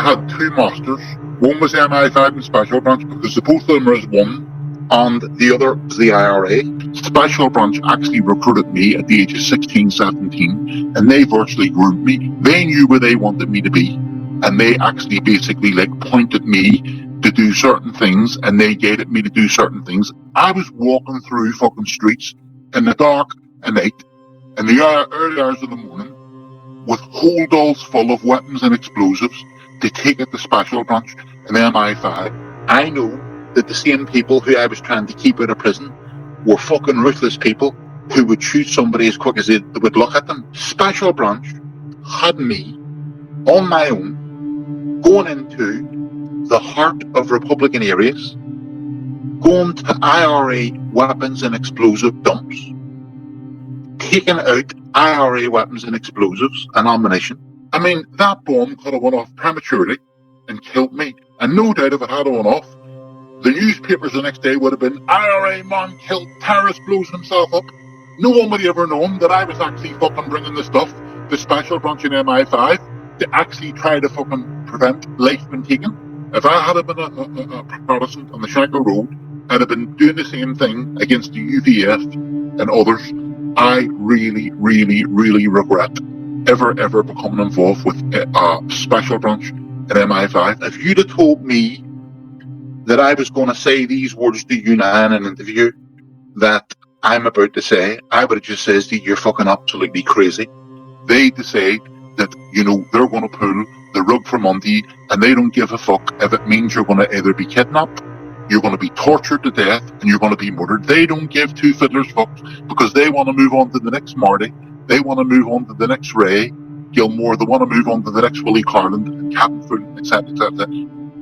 had two masters. One was MI5 and Special Branch, because the both of them are as one, and the other was the IRA. Special Branch actually recruited me at the age of 16, 17, and they virtually groomed me. They knew where they wanted me to be, and they actually basically pointed me to do certain things, and they guided me to do certain things. I was walking through fucking streets in the dark at night, in the early hours of the morning, with holdalls full of weapons and explosives to take it to Special Branch and MI5. I know that the same people who I was trying to keep out of prison were fucking ruthless people who would shoot somebody as quick as they would look at them. Special Branch had me on my own going into the heart of Republican areas, going to IRA weapons and explosive dumps, taking out IRA weapons and explosives and ammunition. I mean, that bomb could have went off prematurely and killed me. And no doubt if it had went off, the newspapers the next day would have been, IRA man killed, terrorist blows himself up. No one would have ever known that I was actually fucking bringing the stuff to Special Branch in MI5 to actually try to fucking prevent life being taken. If I had been a Protestant on the Shankill Road, I'd have been doing the same thing against the UVF and others. I really, really, really regret ever becoming involved with Special Branch and MI5. If you'd have told me that I was going to say these words to you now in an interview that I'm about to say, I would have just said to you, you're fucking absolutely crazy. They decide that, you know, they're going to pull the rug from under you, and they don't give a fuck if it means you're going to either be kidnapped, you're going to be tortured to death, and you're going to be murdered. They don't give two fiddlers fucks, because they want to move on to the next Marty, they want to move on to the next Ray Gilmore, they want to move on to the next Willie Carland, Captain Fulton, etc., etc.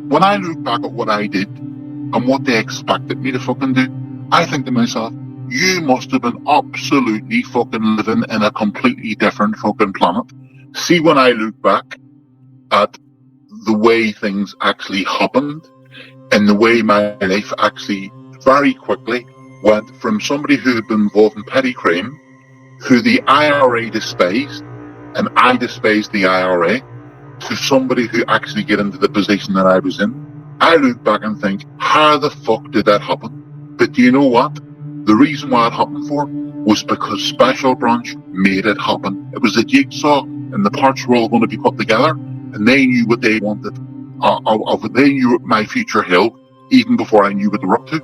When I look back at what I did and what they expected me to fucking do, I think to myself, you must have been absolutely fucking living in a completely different fucking planet. See, when I look back at the way things actually happened and the way my life actually very quickly went from somebody who had been involved in petty crime, who the IRA despised, and I despised the IRA, to somebody who actually get into the position that I was in. I look back and think, how the fuck did that happen? But do you know what? The reason why it happened for was because Special Branch made it happen. It was a jigsaw, and the parts were all going to be put together, and they knew what they wanted. They knew what my future held, even before I knew what they were up to.